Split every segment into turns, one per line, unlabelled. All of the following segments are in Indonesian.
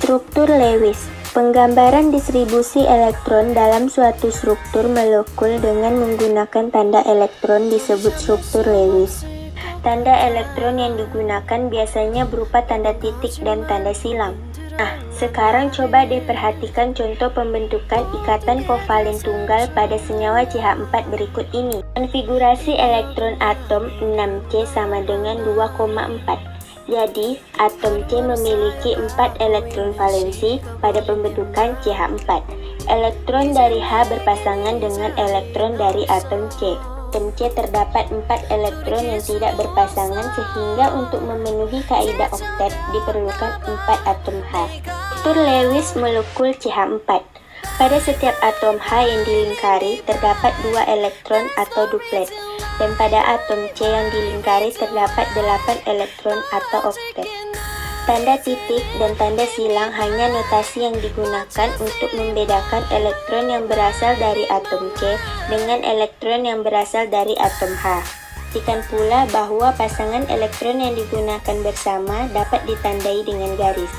Struktur Lewis. Penggambaran distribusi elektron dalam suatu struktur molekul dengan menggunakan tanda elektron disebut struktur Lewis. Tanda elektron yang digunakan biasanya berupa tanda titik dan tanda silang. Nah, sekarang coba diperhatikan contoh pembentukan ikatan kovalen tunggal pada senyawa CH4 berikut ini. Konfigurasi elektron atom 6C sama dengan 2,4. Jadi, atom C memiliki 4 elektron valensi pada pembentukan CH4. Elektron dari H berpasangan dengan elektron dari atom C. Atom C terdapat 4 elektron yang tidak berpasangan sehingga untuk memenuhi kaidah oktet diperlukan 4 atom H. Struktur Lewis molekul CH4. Pada setiap atom H yang dilingkari terdapat 2 elektron atau duplet. Dan pada atom C yang dilingkari terdapat 8 elektron atau oktet. Tanda titik dan tanda silang hanya notasi yang digunakan untuk membedakan elektron yang berasal dari atom C dengan elektron yang berasal dari atom H. Pastikan pula bahwa pasangan elektron yang digunakan bersama dapat ditandai dengan garis.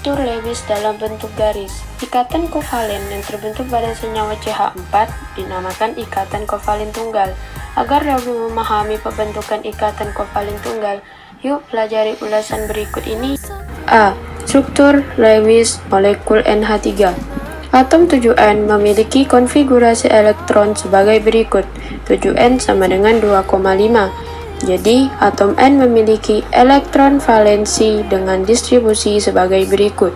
Struktur Lewis dalam bentuk garis. Ikatan kovalen yang terbentuk pada senyawa CH4 dinamakan ikatan kovalen tunggal. Agar lebih memahami pembentukan ikatan kovalen tunggal, yuk pelajari ulasan berikut ini. A. Struktur Lewis molekul NH3. Atom 7N memiliki konfigurasi elektron sebagai berikut. 7N sama dengan 2,5. Jadi, atom N memiliki elektron valensi dengan distribusi sebagai berikut.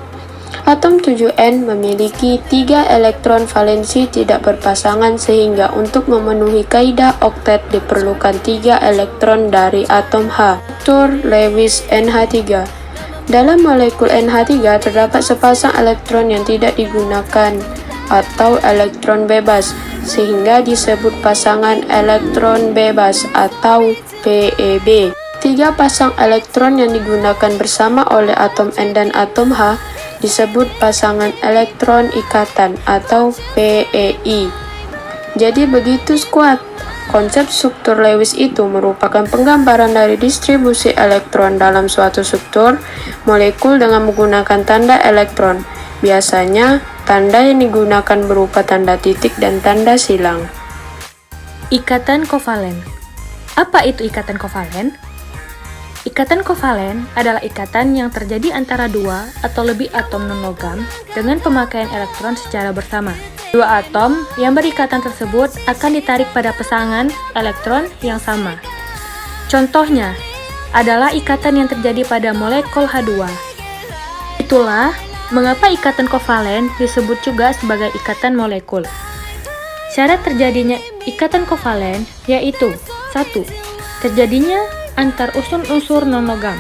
Atom 7N memiliki 3 elektron valensi tidak berpasangan sehingga untuk memenuhi kaidah oktet diperlukan 3 elektron dari atom H. Struktur Lewis NH3. Dalam molekul NH3 terdapat sepasang elektron yang tidak digunakan atau elektron bebas, sehingga disebut pasangan elektron bebas atau PEB. 3 pasang elektron yang digunakan bersama oleh atom N dan atom H disebut pasangan elektron ikatan atau PEI. Jadi begitu squad. Konsep struktur Lewis itu merupakan penggambaran dari distribusi elektron dalam suatu struktur molekul dengan menggunakan tanda elektron. Biasanya, tanda yang digunakan berupa tanda titik dan tanda silang.
Ikatan kovalen. Apa itu ikatan kovalen? Ikatan kovalen adalah ikatan yang terjadi antara 2 atau lebih atom non-logam dengan pemakaian elektron secara bersama. 2 atom yang berikatan tersebut akan ditarik pada pasangan elektron yang sama. Contohnya adalah ikatan yang terjadi pada molekul H2. Itulah mengapa ikatan kovalen disebut juga sebagai ikatan molekul. Syarat terjadinya ikatan kovalen yaitu 1. Terjadinya antar unsur-unsur non-logam.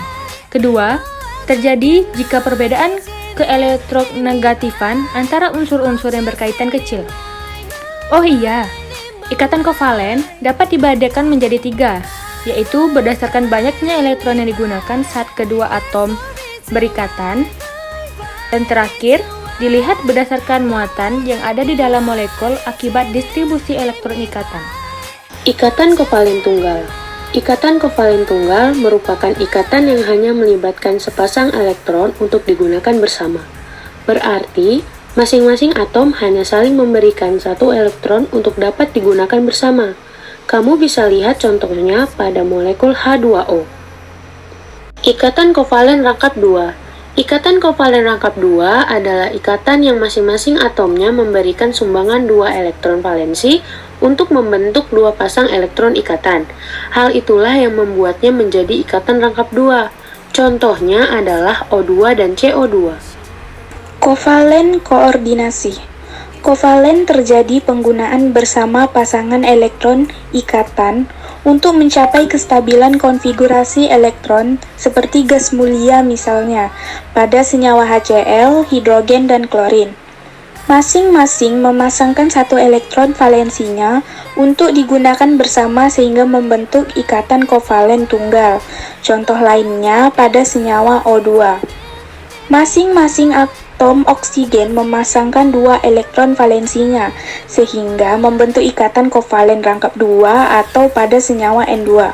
Kedua, terjadi jika perbedaan keelektronegatifan antara unsur-unsur yang berkaitan kecil. Oh iya, ikatan kovalen dapat dibedakan menjadi 3, yaitu berdasarkan banyaknya elektron yang digunakan saat kedua atom berikatan, dan terakhir, dilihat berdasarkan muatan yang ada di dalam molekul akibat distribusi elektron ikatan.
Ikatan kovalen tunggal. Ikatan kovalen tunggal merupakan ikatan yang hanya melibatkan sepasang elektron untuk digunakan bersama. Berarti, masing-masing atom hanya saling memberikan 1 elektron untuk dapat digunakan bersama. Kamu bisa lihat contohnya pada molekul H2O. Ikatan kovalen rangkap 2. Ikatan kovalen rangkap 2 adalah ikatan yang masing-masing atomnya memberikan sumbangan 2 elektron valensi untuk membentuk 2 pasang elektron ikatan. Hal itulah yang membuatnya menjadi ikatan rangkap 2. Contohnya adalah O2 dan CO2.
Kovalen koordinasi. Kovalen terjadi penggunaan bersama pasangan elektron ikatan untuk mencapai kestabilan konfigurasi elektron seperti gas mulia misalnya pada senyawa HCl, hidrogen, dan klorin. Masing-masing memasangkan satu elektron valensinya untuk digunakan bersama sehingga membentuk ikatan kovalen tunggal. Contoh lainnya pada senyawa O2. Masing-masing atom oksigen memasangkan dua elektron valensinya sehingga membentuk ikatan kovalen rangkap 2 atau pada senyawa N2.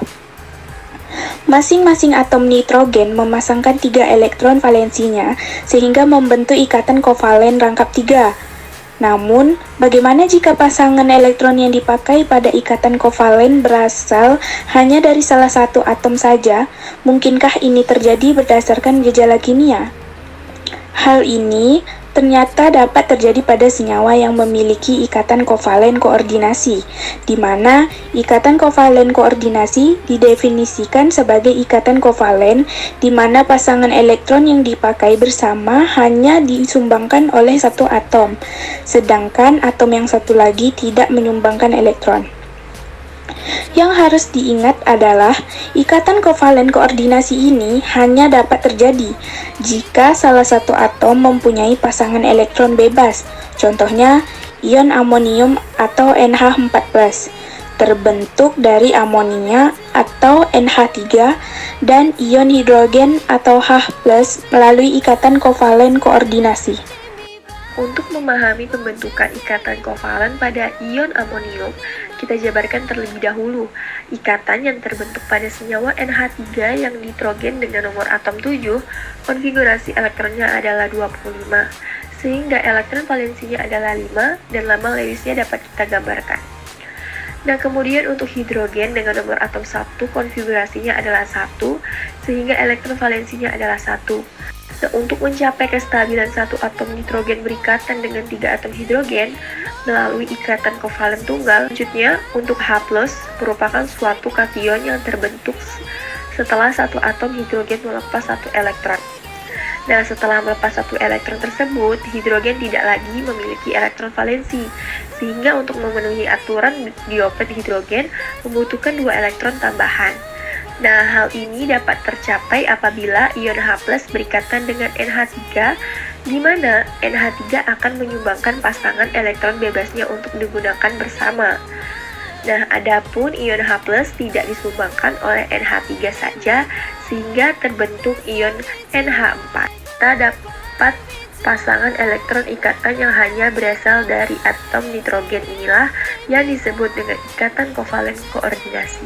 Masing-masing atom nitrogen memasangkan 3 elektron valensinya sehingga membentuk ikatan kovalen rangkap 3. Namun, bagaimana jika pasangan elektron yang dipakai pada ikatan kovalen berasal hanya dari salah satu atom saja? Mungkinkah ini terjadi berdasarkan gejala kimia? Hal ini ternyata dapat terjadi pada senyawa yang memiliki ikatan kovalen koordinasi, di mana ikatan kovalen koordinasi didefinisikan sebagai ikatan kovalen di mana pasangan elektron yang dipakai bersama hanya disumbangkan oleh satu atom, sedangkan atom yang satu lagi tidak menyumbangkan elektron. Yang harus diingat adalah ikatan kovalen koordinasi ini hanya dapat terjadi jika salah satu atom mempunyai pasangan elektron bebas, contohnya ion amonium atau NH4+, terbentuk dari amonia atau NH3 dan ion hidrogen atau H+ melalui ikatan kovalen koordinasi.
Untuk memahami pembentukan ikatan kovalen pada ion amonium, kita jabarkan terlebih dahulu. Ikatan yang terbentuk pada senyawa NH3 yang nitrogen dengan nomor atom 7, konfigurasi elektronnya adalah 25, sehingga elektron valensinya adalah 5 dan lambang Lewisnya dapat kita gambarkan. Nah, kemudian untuk hidrogen dengan nomor atom 1, konfigurasinya adalah 1, sehingga elektron valensinya adalah 1. Nah, untuk mencapai kestabilan satu atom nitrogen berikatan dengan 3 atom hidrogen melalui ikatan kovalen tunggal, selanjutnya untuk H+ merupakan suatu kation yang terbentuk setelah satu atom hidrogen melepas satu elektron. Nah, setelah melepas satu elektron tersebut, hidrogen tidak lagi memiliki elektron valensi, sehingga untuk memenuhi aturan dioped hidrogen membutuhkan 2 elektron tambahan. Nah, hal ini dapat tercapai apabila ion H+ berikatan dengan NH3, di mana NH3 akan menyumbangkan pasangan elektron bebasnya untuk digunakan bersama. Nah, adapun ion H+ tidak disumbangkan oleh NH3 saja, sehingga terbentuk ion NH4. Kita dapat pasangan elektron ikatan yang hanya berasal dari atom nitrogen inilah yang disebut dengan ikatan kovalen koordinasi.